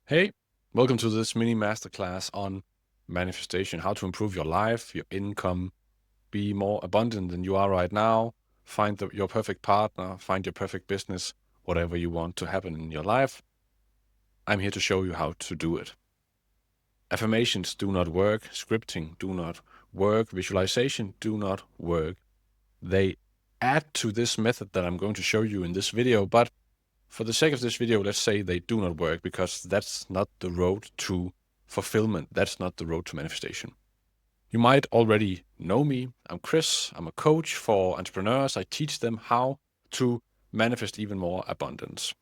Hey, welcome to this mini masterclass on manifestation, how to improve your life, your income, be more abundant than you are right now, find your perfect partner, find your perfect business, whatever you want to happen in your life. I'm here to show you how to do it. Affirmations do not work, scripting do not work, visualization do not work. They add to this method that I'm going to show you in this video, but for the sake of this video, let's say they do not work because that's not the road to fulfillment. That's not the road to manifestation. You might already know me. I'm Chris. I'm a coach for entrepreneurs. I teach them how to manifest even more abundance.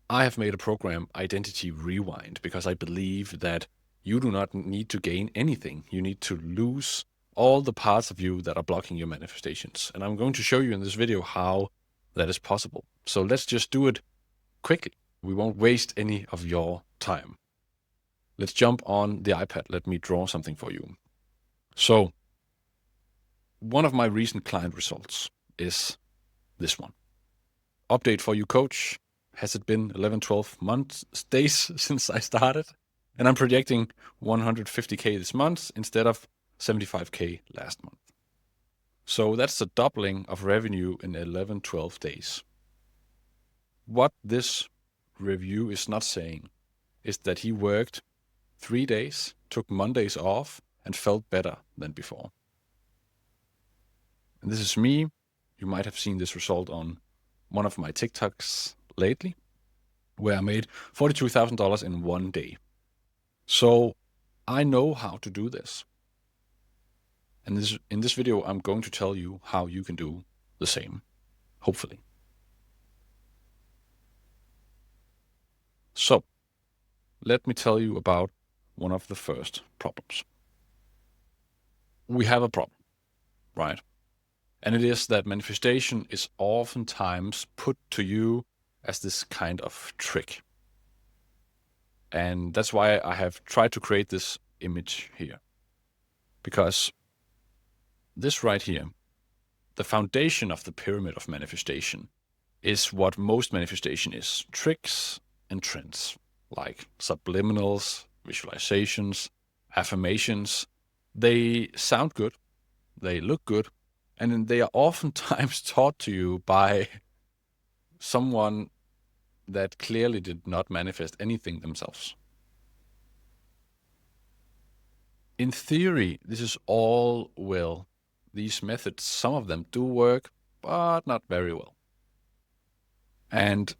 I have made a program, Identity Rewind, because I believe that you do not need to gain anything. You need to lose all the parts of you that are blocking your manifestations. And I'm going to show you in this video how that is possible. So let's just do it quickly. We won't waste any of your time. Let's jump on the iPad. Let me draw something for you. So one of my recent client results is this one. Update for you, coach. Has it been 11, 12 days since I started? And I'm projecting 150K this month instead of 75K last month. So that's a doubling of revenue in 11, 12 days. What this review is not saying is that he worked 3 days, took Mondays off, and felt better than before. And this is me. You might have seen this result on one of my TikToks lately, where I made $42,000 in 1 day. So I know how to do this. And in this video, I'm going to tell you how you can do the same, hopefully. So let me tell you about one of the first problems. We have a problem, right? And it is that manifestation is oftentimes put to you as this kind of trick. And that's why I have tried to create this image here. Because this right here, the foundation of the pyramid of manifestation, is what most manifestation is: tricks and trends, like subliminals, visualizations, affirmations. They sound good, they look good, and they are oftentimes taught to you by someone that clearly did not manifest anything themselves. In theory, this is all well. These methods, some of them do work, but not very well. And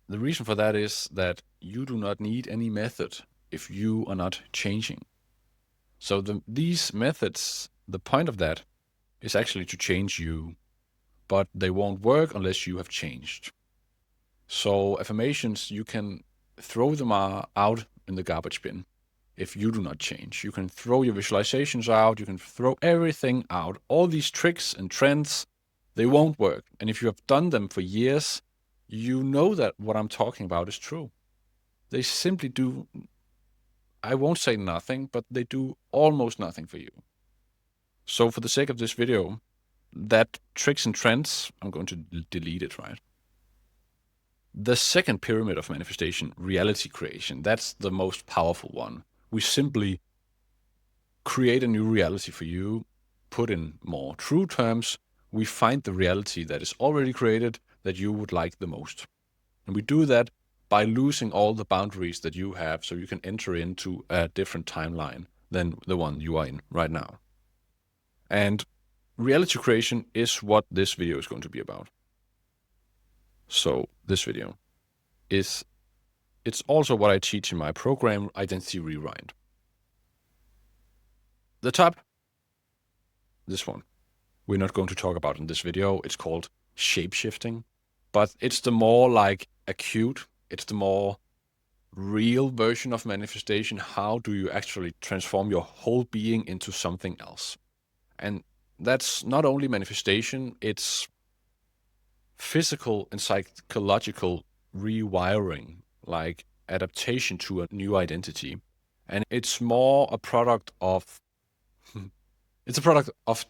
the reason for that is that you do not need any method if you are not changing. So these methods, the point of that is actually to change you, but they won't work unless you have changed. So affirmations, you can throw them out in the garbage bin if you do not change. You can throw your visualizations out, you can throw everything out. All these tricks and trends, they won't work. And if you have done them for years, you know that what I'm talking about is true. They simply do, I won't say nothing, but they do almost nothing for you. So for the sake of this video, that tricks and trends, I'm going to delete it, right? The second pyramid of manifestation, reality creation, that's the most powerful one. We simply create a new reality for you, put in more true terms. We find the reality that is already created that you would like the most. And we do that by losing all the boundaries that you have so you can enter into a different timeline than the one you are in right now. And reality creation is what this video is going to be about. So this video it's also what I teach in my program, Identity Rewind. The top, this one, we're not going to talk about in this video. It's called shape-shifting, but it's the more like acute, it's the more real version of manifestation. How do you actually transform your whole being into something else? And that's not only manifestation, it's physical and psychological rewiring, like adaptation to a new identity. And it's more a product of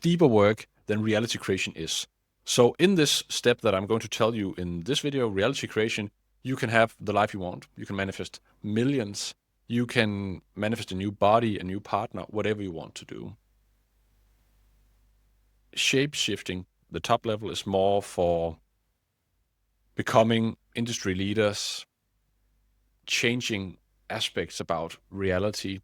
deeper work than reality creation is. So in this step that I'm going to tell you in this video, reality creation, you can have the life you want. You can manifest millions. You can manifest a new body, a new partner, whatever you want to do. Shape shifting, the top level, is more for becoming industry leaders, changing aspects about reality.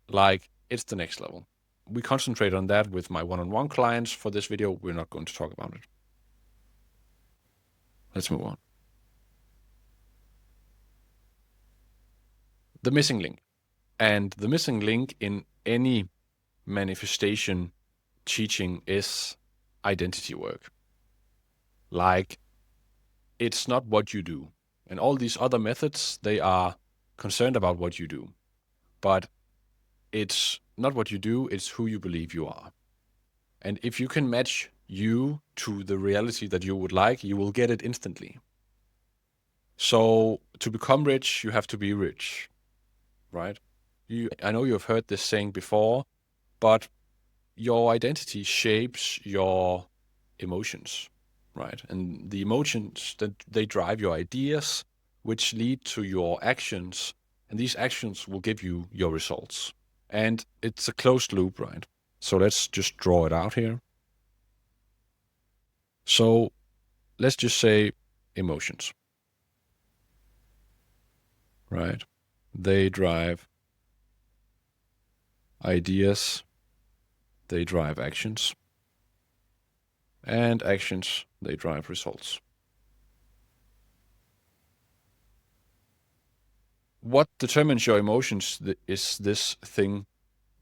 Like, it's the next level. We concentrate on that with my one-on-one clients. For this video, we're not going to talk about it. Let's move on. The missing link. And the missing link in any manifestation teaching is identity work. Like, it's not what you do. And all these other methods, they are concerned about what you do. But it's not what you do, it's who you believe you are. And if you can match you to the reality that you would like, you will get it instantly. So to become rich, you have to be rich, right? I know you have heard this saying before, but your identity shapes your emotions, right? And the emotions, that they drive your ideas, which lead to your actions, and these actions will give you your results. And it's a closed loop, right? So let's just draw it out here. So let's just say emotions, right? They drive ideas, they drive actions, and actions, they drive results. What determines your emotions is this thing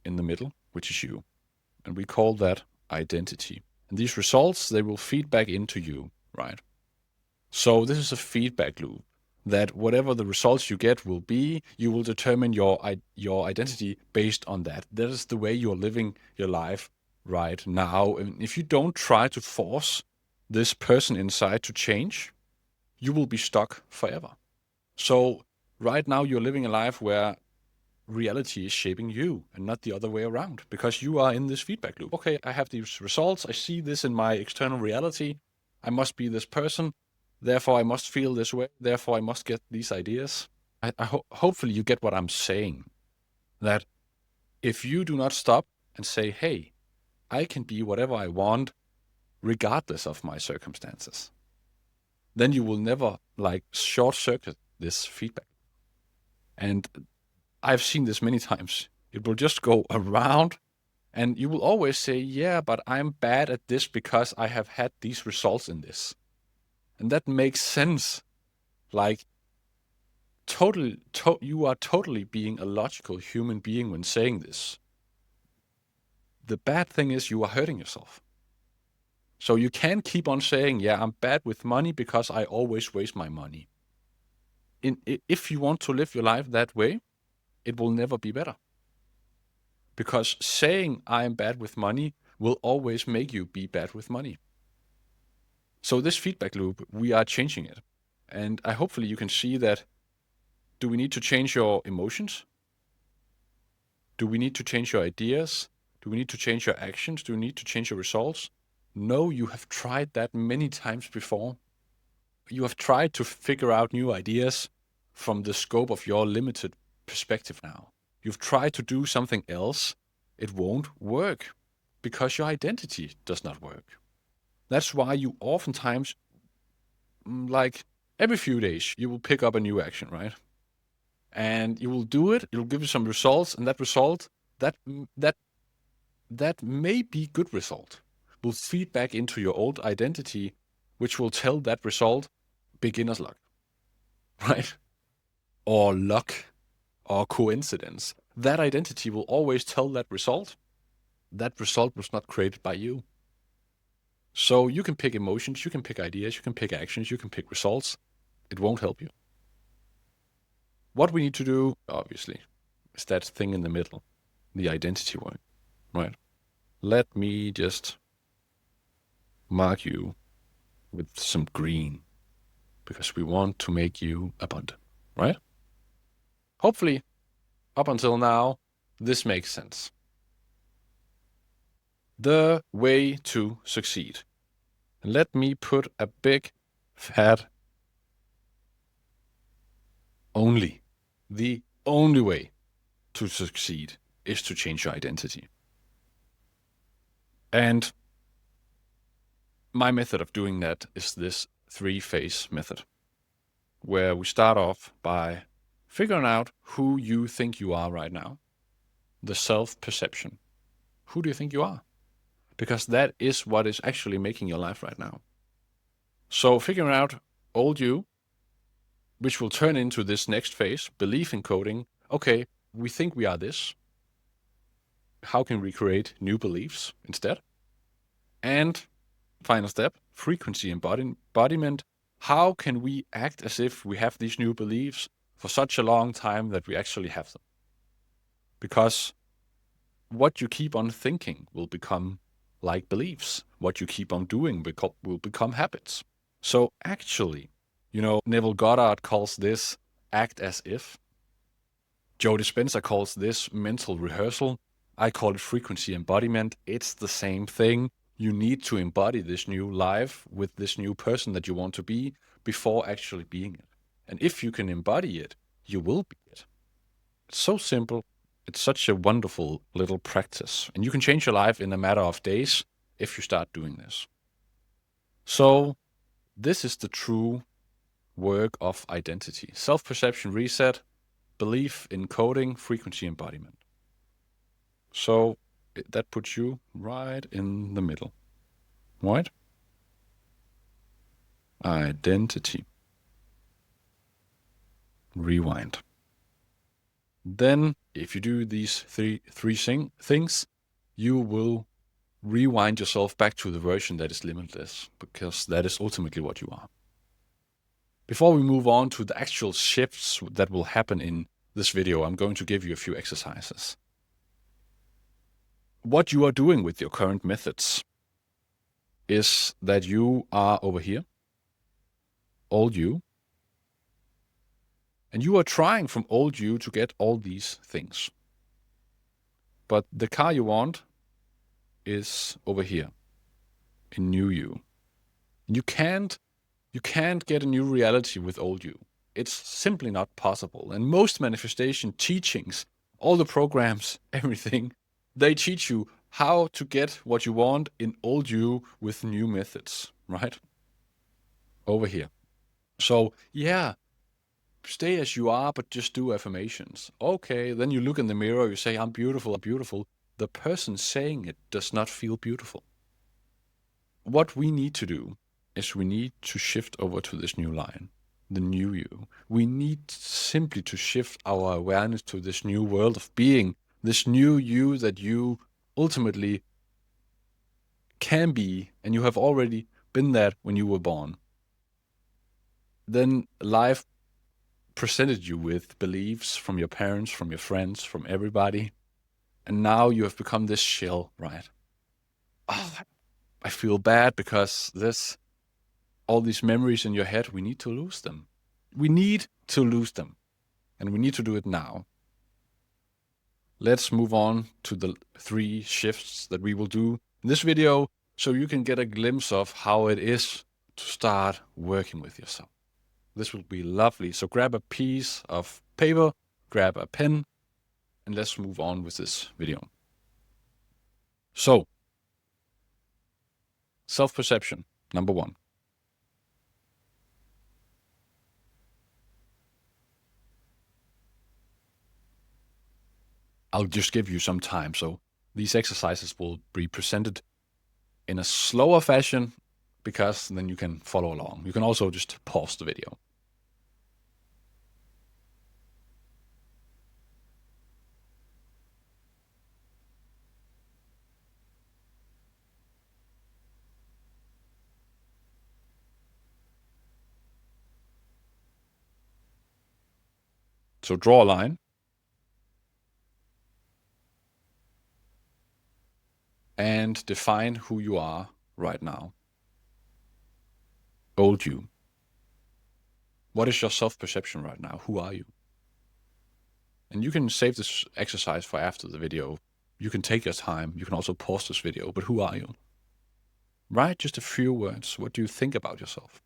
in the middle, which is you. And we call that identity. And these results, they will feed back into you, right? So this is a feedback loop, that whatever the results you get will be, you will determine your identity based on that. That is the way you're living your life right now. And if you don't try to force this person inside to change, you will be stuck forever. So right now you're living a life where reality is shaping you and not the other way around, because you are in this feedback loop. Okay, I have these results. I see this in my external reality. I must be this person. Therefore, I must feel this way. Therefore, I must get these ideas. Hopefully you get what I'm saying. That if you do not stop and say, hey, I can be whatever I want, regardless of my circumstances, then you will never short circuit this feedback. And I've seen this many times. It will just go around, and you will always say, yeah, but I'm bad at this because I have had these results in this. And that makes sense. Like, you are totally being a logical human being when saying this. The bad thing is you are hurting yourself. So you can't keep on saying, yeah, I'm bad with money because I always waste my money. If you want to live your life that way, it will never be better. Because saying I am bad with money will always make you be bad with money. So this feedback loop, we are changing it. And hopefully you can see that. Do we need to change your emotions? Do we need to change your ideas? Do we need to change your actions? Do we need to change your results? No, you have tried that many times before. You have tried to figure out new ideas from the scope of your limited perspective now. You've tried to do something else. It won't work because your identity does not work. That's why you oftentimes, like every few days, you will pick up a new action, right? And you will do it. It'll give you some results, and that result, that may be good result, will feed back into your old identity, which will tell that result beginner's luck, right? Or luck, or coincidence. That identity will always tell that result. That result was not created by you. So you can pick emotions, you can pick ideas, you can pick actions, you can pick results. It won't help you. What we need to do, obviously, is that thing in the middle, the identity work, right? Let me just mark you with some green, because we want to make you abundant, right? Hopefully, up until now, this makes sense. The way to succeed. Let me put a big fat the only way to succeed is to change your identity. And my method of doing that is this 3-phase method, where we start off by figuring out who you think you are right now, the self-perception. Who do you think you are? Because that is what is actually making your life right now. So figuring out old you, which will turn into this next phase, belief encoding. Okay, we think we are this. How can we create new beliefs instead? And final step, frequency embodiment. How can we act as if we have these new beliefs for such a long time that we actually have them? Because what you keep on thinking will become like beliefs. What you keep on doing will become habits. So actually, Nevillegoddard calls this act as if. Joe Dispenza calls this mental rehearsal. I call it frequency embodiment. It's the same thing. You need to embody this new life with this new person that you want to be before actually being it. And if you can embody it, you will be it. It's so simple. It's such a wonderful little practice. And you can change your life in a matter of days if you start doing this. So this is the true work of identity. Self-perception reset, belief encoding, frequency embodiment. So that puts you right in the middle, right? Identity. Rewind. Then, if you do these three things, you will rewind yourself back to the version that is limitless, because that is ultimately what you are. Before we move on to the actual shifts that will happen in this video, I'm going to give you a few exercises. What you are doing with your current methods is that you are over here, old you, and you are trying from old you to get all these things. But the car you want is over here, in new you. You can't get a new reality with old you. It's simply not possible. And most manifestation teachings, all the programs, everything, they teach you how to get what you want in old you with new methods, right? Over here. So yeah, stay as you are, but just do affirmations. Okay, then you look in the mirror, you say, I'm beautiful, I'm beautiful. The person saying it does not feel beautiful. What we need to do is we need to shift over to this new line, the new you. We need simply to shift our awareness to this new world of being, this new you that you ultimately can be, and you have already been that when you were born. Then life presented you with beliefs from your parents, from your friends, from everybody, and now you have become this shell, right? Oh, I feel bad because all these memories in your head, we need to lose them. We need to lose them, and we need to do it now. Let's move on to the 3 shifts that we will do in this video, so you can get a glimpse of how it is to start working with yourself. This will be lovely. So grab a piece of paper, grab a pen, and let's move on with this video. So, self-perception, number 1. I'll just give you some time. So these exercises will be presented in a slower fashion, because then you can follow along. You can also just pause the video. So draw a line. And define who you are right now. Old you. What is your self-perception right now? Who are you? And you can save this exercise for after the video. You can take your time. You can also pause this video. But who are you? Write just a few words. What do you think about yourself?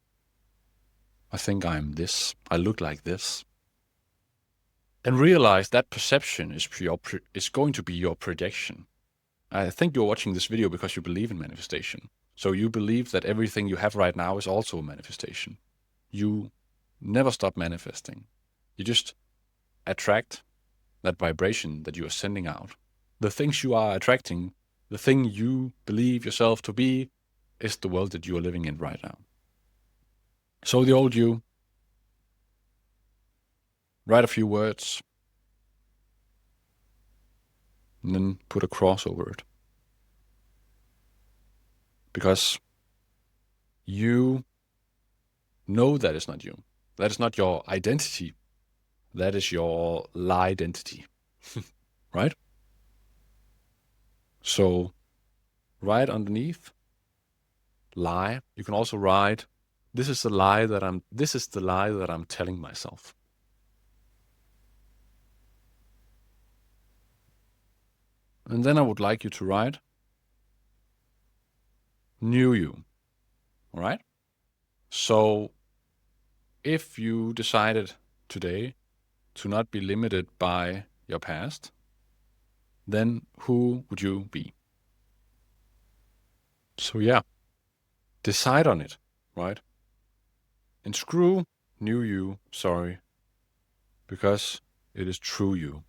I think I'm this. I look like this. And realize that perception is going to be your projection. I think you're watching this video because you believe in manifestation. So you believe that everything you have right now is also a manifestation. You never stop manifesting. You just attract that vibration that you are sending out. The things you are attracting, the thing you believe yourself to be, is the world that you are living in right now. So the old you, write a few words, and then put a cross over it. Because you know that is not you. That is not your identity. That is your lie identity. Right? So write underneath lie. You can also write, this is the lie that I'm telling myself. And then I would like you to write new you. All right? So if you decided today to not be limited by your past, then who would you be? So yeah, decide on it, right? And screw new you, sorry, because it is true you,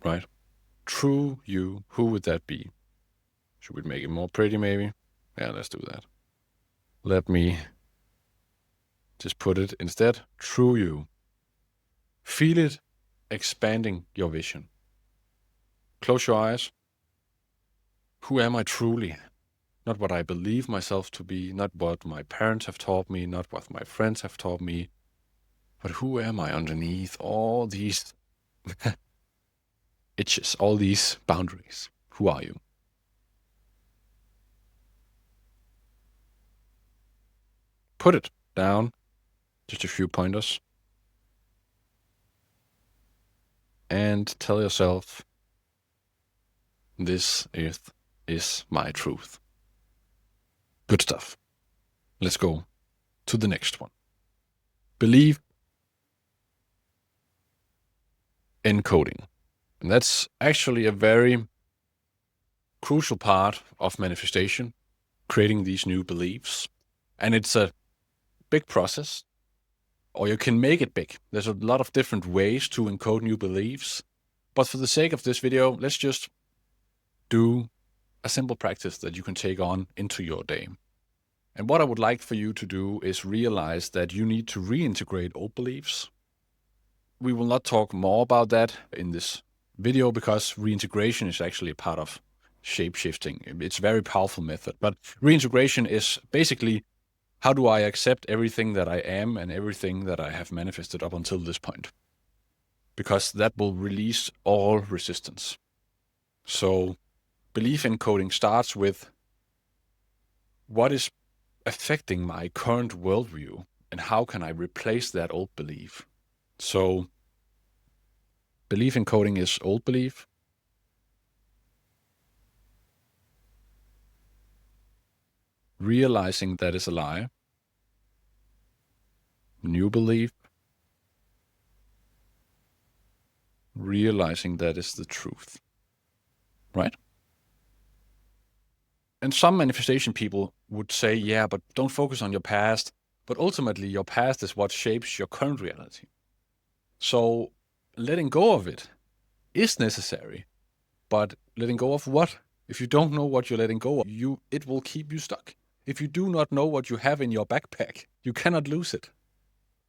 right? True you, who would that be? Should we make it more pretty maybe? Yeah, let's do that. Let me just put it instead, true you. Feel it expanding your vision. Close your eyes. Who am I truly? Not what I believe myself to be, not what my parents have taught me, not what my friends have taught me, but who am I underneath all these itches, all these boundaries? Who are you? Put it down, just a few pointers, and tell yourself, this is my truth. Good stuff. Let's go to the next one. Believe encoding. And that's actually a very crucial part of manifestation, creating these new beliefs. And it's a big process, or you can make it big. There's a lot of different ways to encode new beliefs. But for the sake of this video, let's just do a simple practice that you can take on into your day. And what I would like for you to do is realize that you need to reintegrate old beliefs. We will not talk more about that in this video because reintegration is actually a part of shape-shifting. It's a very powerful method. But reintegration is basically, how do I accept everything that I am and everything that I have manifested up until this point? Because that will release all resistance. So belief encoding starts with what is affecting my current worldview and how can I replace that old belief? So belief encoding is old belief. Realizing that is a lie. New belief. Realizing that is the truth. Right? And some manifestation people would say, yeah, but don't focus on your past. But ultimately, your past is what shapes your current reality. So letting go of it is necessary. But letting go of what? If you don't know what you're letting go of, it will keep you stuck. If you do not know what you have in your backpack, you cannot lose it.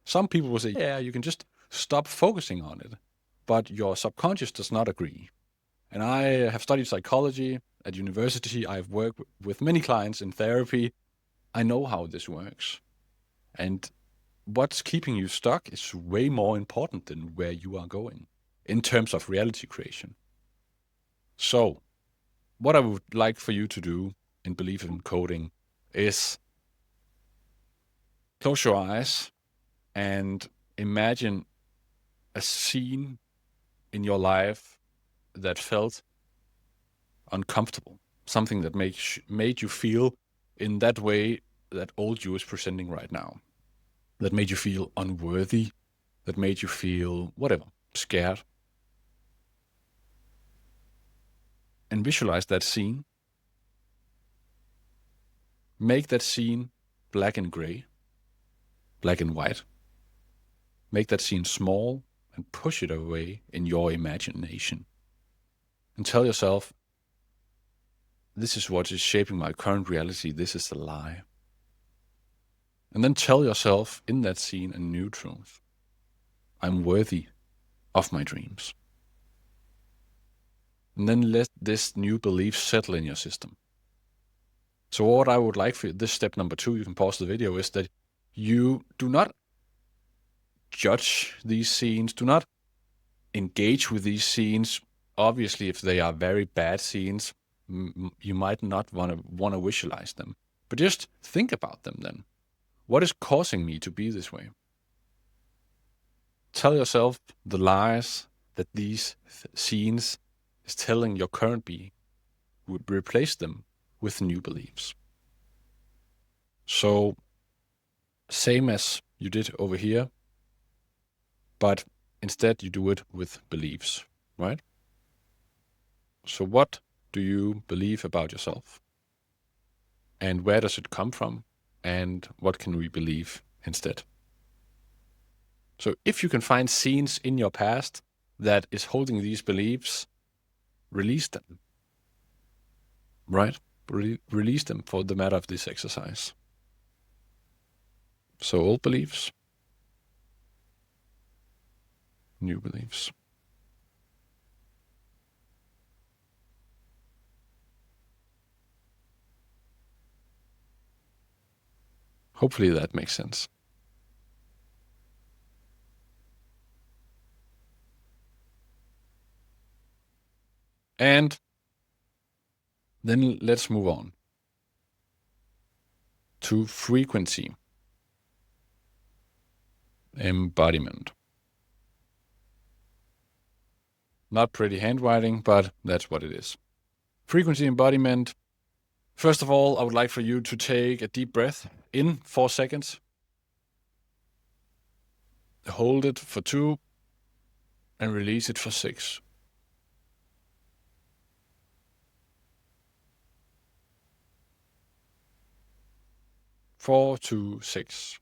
Some people will say, yeah, you can just stop focusing on it. But your subconscious does not agree. And I have studied psychology at university. I've worked with many clients in therapy. I know how this works. And what's keeping you stuck is way more important than where you are going in terms of reality creation. So what I would like for you to do in belief encoding is close your eyes and imagine a scene in your life that felt uncomfortable, something that made you feel in that way that old you is presenting right now, that made you feel unworthy, that made you feel whatever. scared. And visualize that scene. Make that scene black and gray, black and white. Make that scene small and push it away in your imagination. And tell yourself, this is what is shaping my current reality. This is the lie. And then tell yourself in that scene a new truth. I'm worthy of my dreams. And then let this new belief settle in your system. So what I would like for you, this step number 2, you can pause the video, is that you do not judge these scenes, do not engage with these scenes. Obviously, if they are very bad scenes, you might not want to visualize them. But just think about them then. What is causing me to be this way? Tell yourself the lies that these scenes is telling your current being. Would replace them with new beliefs. So, same as you did over here, but instead you do it with beliefs, right? So what do you believe about yourself? And where does it come from? And what can we believe instead? So if you can find scenes in your past that is holding these beliefs, release them, right? Release them for the matter of this exercise. So old beliefs, new beliefs. Hopefully that makes sense. And then let's move on to frequency. Embodiment. Not pretty handwriting, but that's what it is. Frequency embodiment. First of all, I would like for you to take a deep breath in 4 seconds. Hold it for 2 and release it for 6. 4 to 6.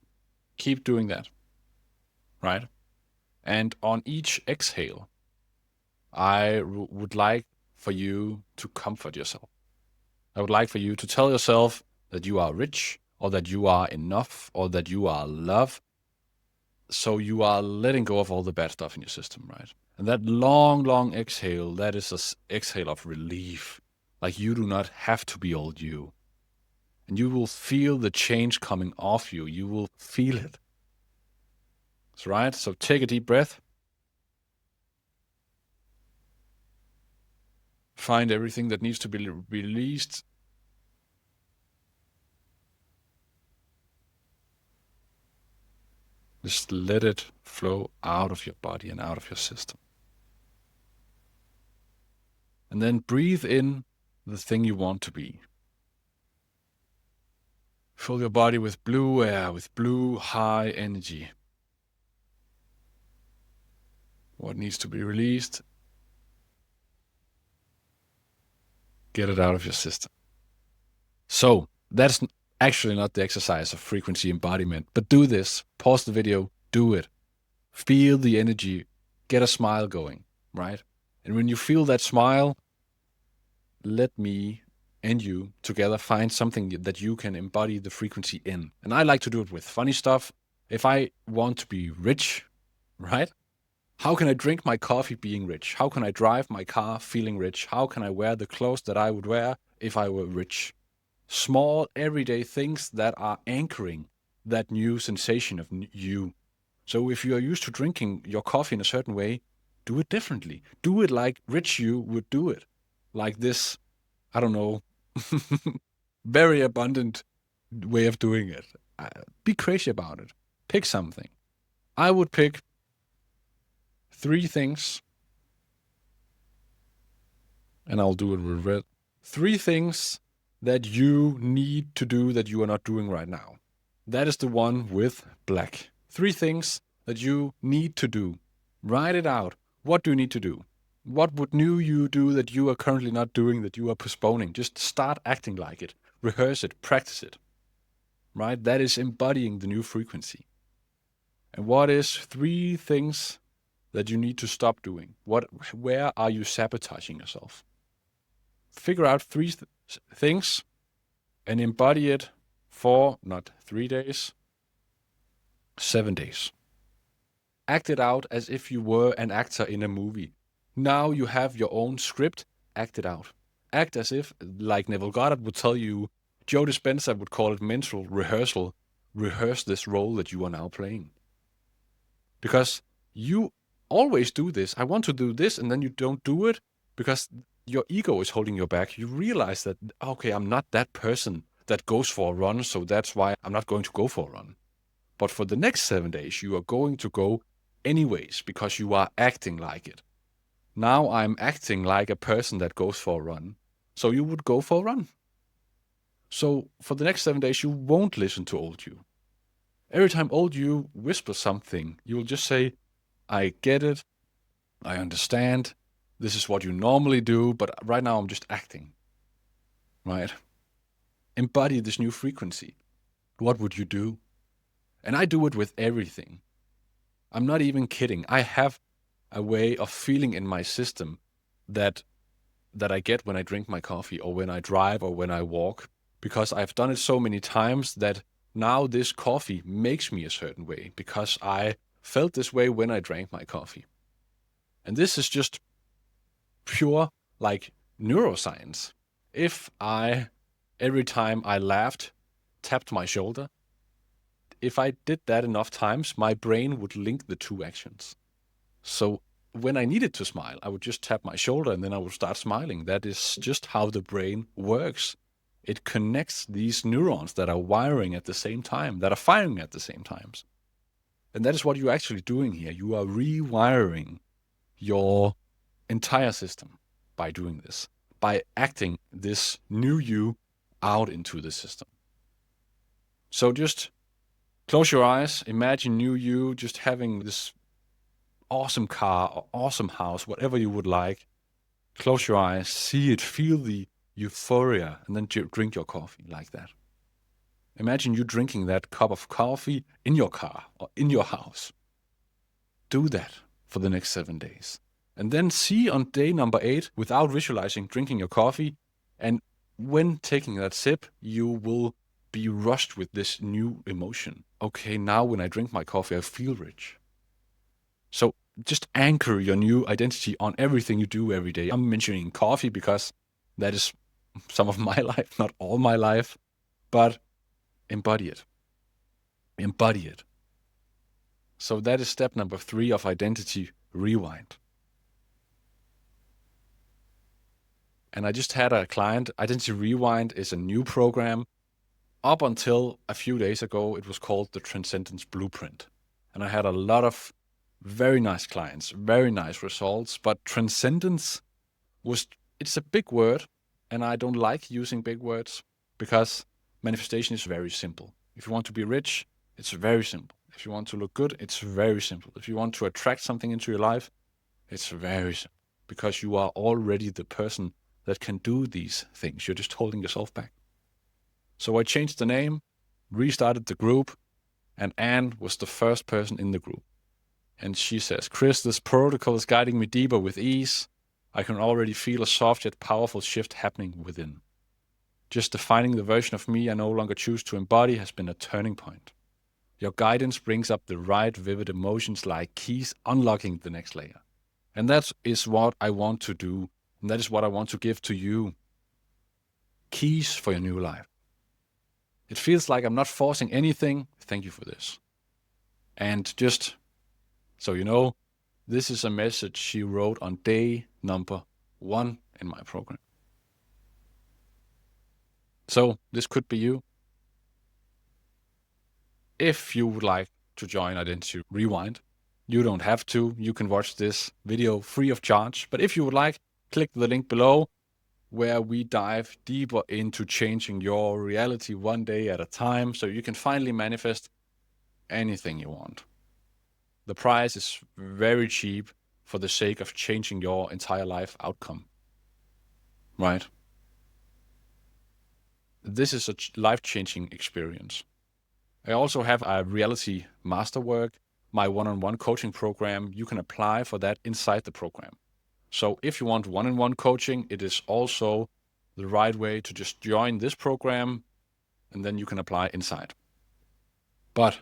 Keep doing that, right? And on each exhale, I would like for you to comfort yourself. I would like for you to tell yourself that you are rich, or that you are enough, or that you are loved. So you are letting go of all the bad stuff in your system, right? And that long, long exhale, that is an exhale of relief. Like you do not have to be all you. And you will feel the change coming off you. You will feel it. That's right. So take a deep breath. Find everything that needs to be released. Just let it flow out of your body and out of your system. And then breathe in the thing you want to be. Fill your body with blue air, with blue high energy. What needs to be released, get it out of your system. So that's actually not the exercise of frequency embodiment, but do this. Pause the video, do it. Feel the energy, get a smile going, right? And when you feel that smile, let me and you together find something that you can embody the frequency in. And I like to do it with funny stuff. If I want to be rich, right? How can I drink my coffee being rich? How can I drive my car feeling rich? How can I wear the clothes that I would wear if I were rich? Small, everyday things that are anchoring that new sensation of you. So if you are used to drinking your coffee in a certain way, do it differently. Do it like rich you would do it. Like this, I don't know, very abundant way of doing it. Be crazy about it. Pick something. I would pick 3 things, and I'll do it with red. 3 things that you need to do that you are not doing right now. That is the one with black. 3 things that you need to do. Write it out. What do you need to do? What would new you do that you are currently not doing, that you are postponing? Just start acting like it. Rehearse it. Practice it. Right? That is embodying the new frequency. And what is 3 things that you need to stop doing? Where are you sabotaging yourself? Figure out 3 things and embody it for not 3 days, 7 days. Act it out as if you were an actor in a movie. Now you have your own script, act it out. Act as if, like Neville Goddard would tell you, Joe Dispenza would call it mental rehearsal. Rehearse this role that you are now playing. Because you always do this. I want to do this, and then you don't do it because your ego is holding you back. You realize that, okay, I'm not that person that goes for a run, so that's why I'm not going to go for a run. But for the next 7 days, you are going to go anyways because you are acting like it. Now I'm acting like a person that goes for a run. So you would go for a run. So for the next 7 days, you won't listen to old you. Every time old you whispers something, you will just say, I get it. I understand. This is what you normally do, but right now I'm just acting. Right? Embody this new frequency. What would you do? And I do it with everything. I'm not even kidding. I have a way of feeling in my system that I get when I drink my coffee or when I drive or when I walk, because I've done it so many times that now this coffee makes me a certain way because I felt this way when I drank my coffee. And this is just pure like neuroscience. If I, every time I laughed, tapped my shoulder, if I did that enough times, my brain would link the 2 actions. So when I needed to smile, I would just tap my shoulder and then I would start smiling. That is just how the brain works. It connects these neurons that are wiring at the same time, that are firing at the same times. And that is what you're actually doing here. You are rewiring your entire system by doing this, by acting this new you out into the system. So just close your eyes, imagine new you just having this awesome car or awesome house, whatever you would like. Close your eyes, see it, feel the euphoria, and then drink your coffee like that. Imagine you drinking that cup of coffee in your car or in your house. Do that for the next 7 days. And then see on day number 8, without visualizing drinking your coffee, and when taking that sip, you will be rushed with this new emotion. Okay, now when I drink my coffee, I feel rich. So just anchor your new identity on everything you do every day. I'm mentioning coffee because that is some of my life, not all my life, but embody it. Embody it. So that is step number 3 of identity rewind. And I just had a client. Identity Rewind is a new program. Up until a few days ago, it was called the Transcendence Blueprint. And I had a lot of very nice clients, very nice results. But transcendence it's a big word. And I don't like using big words because manifestation is very simple. If you want to be rich, it's very simple. If you want to look good, it's very simple. If you want to attract something into your life, it's very simple. Because you are already the person that can do these things. You're just holding yourself back. So I changed the name, restarted the group, and Anne was the first person in the group. And she says, Chris, this protocol is guiding me deeper with ease. I can already feel a soft yet powerful shift happening within. Just defining the version of me I no longer choose to embody has been a turning point. Your guidance brings up the right vivid emotions like keys unlocking the next layer. And that is what I want to do. And that is what I want to give to you. Keys for your new life. It feels like I'm not forcing anything. Thank you for this. And just so you know, this is a message she wrote on day number 1 in my program. So this could be you. If you would like to join Identity Rewind, you don't have to. You can watch this video free of charge. But if you would like, click the link below where we dive deeper into changing your reality one day at a time so you can finally manifest anything you want. The price is very cheap for the sake of changing your entire life outcome, right? This is a life-changing experience. I also have a reality masterwork, my one-on-one coaching program. You can apply for that inside the program. So if you want one-on-one coaching, it is also the right way to just join this program, and then you can apply inside. But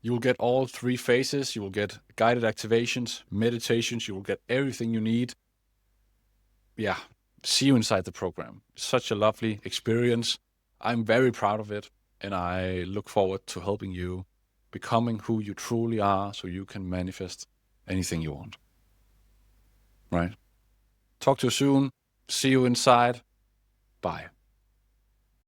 you will get all 3 phases. You will get guided activations, meditations. You will get everything you need. Yeah, see you inside the program. Such a lovely experience. I'm very proud of it, and I look forward to helping you becoming who you truly are so you can manifest anything you want. Right? Talk to you soon. See you inside. Bye.